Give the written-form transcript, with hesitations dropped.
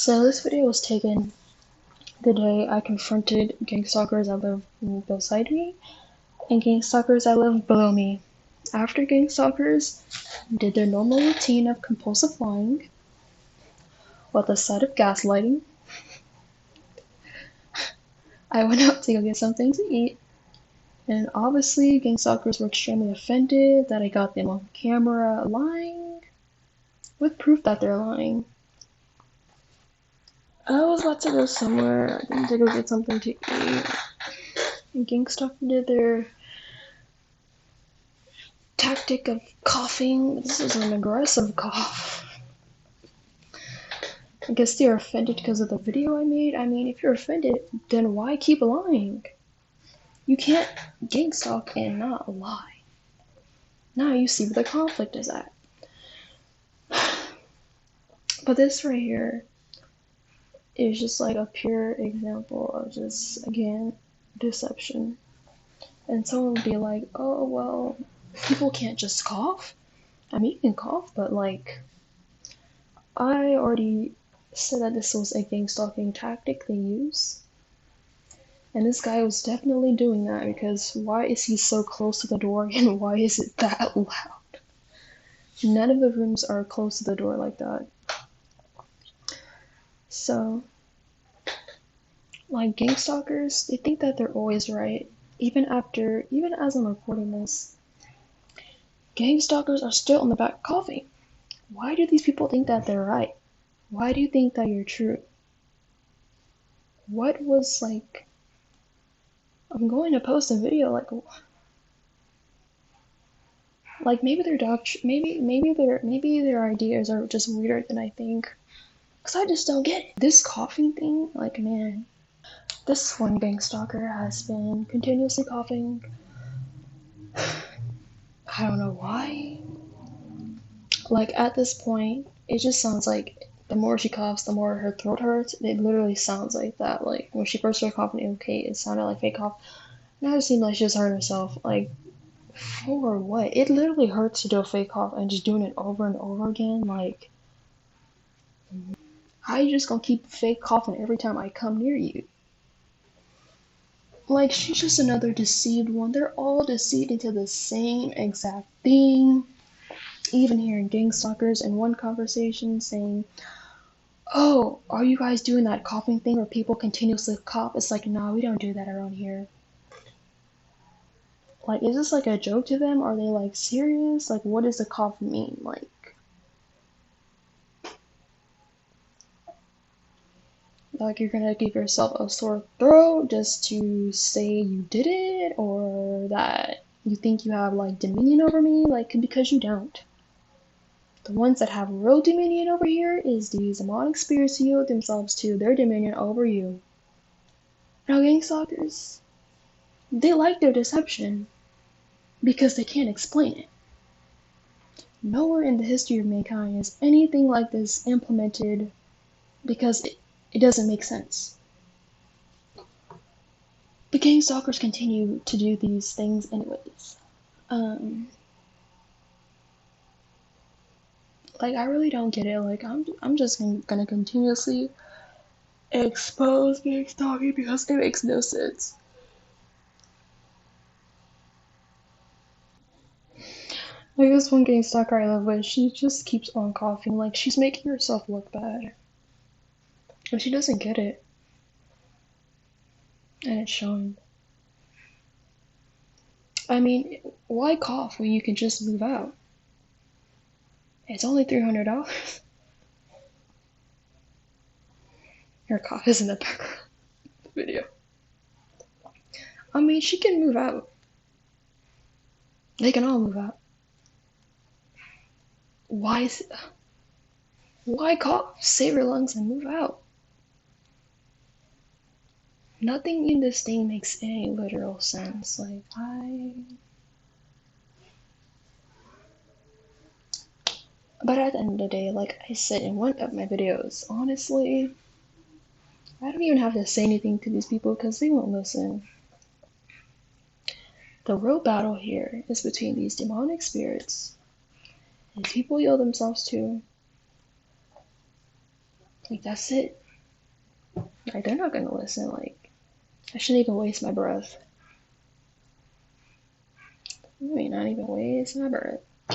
So this video was taken the day I confronted Gangstalkers that live beside me and Gangstalkers that live below me. After Gangstalkers did their normal routine of compulsive lying with a side of gaslighting, I went out to go get something to eat, and obviously Gangstalkers were extremely offended that I got them on camera lying, with proof that they're lying. I was about to go somewhere to go get something to eat, and Gangstalkers did their tactic of coughing. This is an aggressive cough. I guess they're offended because of the video I made. I mean, if you're offended, then why keep lying? You can't gang stalk and not lie. Now you see where the conflict is at. But this right here is just like a pure example of just, again, deception. And someone would be like, oh, well, people can't just cough. I mean, you can cough, but like, I already said that this was a gang stalking tactic they use. And this guy was definitely doing that because why is he so close to the door and why is it that loud? None of the rooms are close to the door like that. So, like gang stalkers, they think that they're always right. Even as I'm recording this, gang stalkers are still in the back coughing. Why do these people think that they're right? Why do you think that you're true? What was like, I'm going to post a video like maybe their maybe their ideas are just weirder than I think. Cause I just don't get it. This coughing thing, like man, this one gang stalker has been continuously coughing. I don't know why. Like at this point, it just sounds like the more she coughs, the more her throat hurts. It literally sounds like that. Like when she first started coughing, okay, it sounded like fake cough. Now it seems like she just hurt herself. Like for what? It literally hurts to do a fake cough and just doing it over and over again. Like, how you just gonna keep fake coughing every time I come near you? Like, she's just another deceived one. They're all deceived into the same exact thing. Even hearing gang stalkers in one conversation saying, oh, are you guys doing that coughing thing where people continuously cough? It's like, nah, we don't do that around here. Like, is this like a joke to them? Are they like serious? Like, what does the cough mean? Like you're gonna give yourself a sore throat just to say you did it, or that you think you have like dominion over me, like because you don't. The ones that have real dominion over here is these demonic spirits who yield themselves to their dominion over you. Now gang stalkers, they like their deception because they can't explain it. Nowhere in the history of mankind is anything like this implemented because it doesn't make sense. But gang stalkers continue to do these things anyways. Like I really don't get it. Like I'm just gonna continuously expose gang stalking because it makes no sense. Like this one gang stalker I live with, she just keeps on coughing. Like she's making herself look bad, and she doesn't get it, and it's showing. I mean, why cough when you can just move out? It's only $300. Her cough is in the background of the video. I mean, she can move out. They can all move out. Why cough? Save your lungs and move out. Nothing in this thing makes any literal sense. Like, But at the end of the day, like I said in one of my videos, honestly, I don't even have to say anything to these people because they won't listen. The real battle here is between these demonic spirits, these people yield themselves to, Like, that's it. Like, they're not gonna listen. Like, I shouldn't even waste my breath. I mean, not even waste my breath.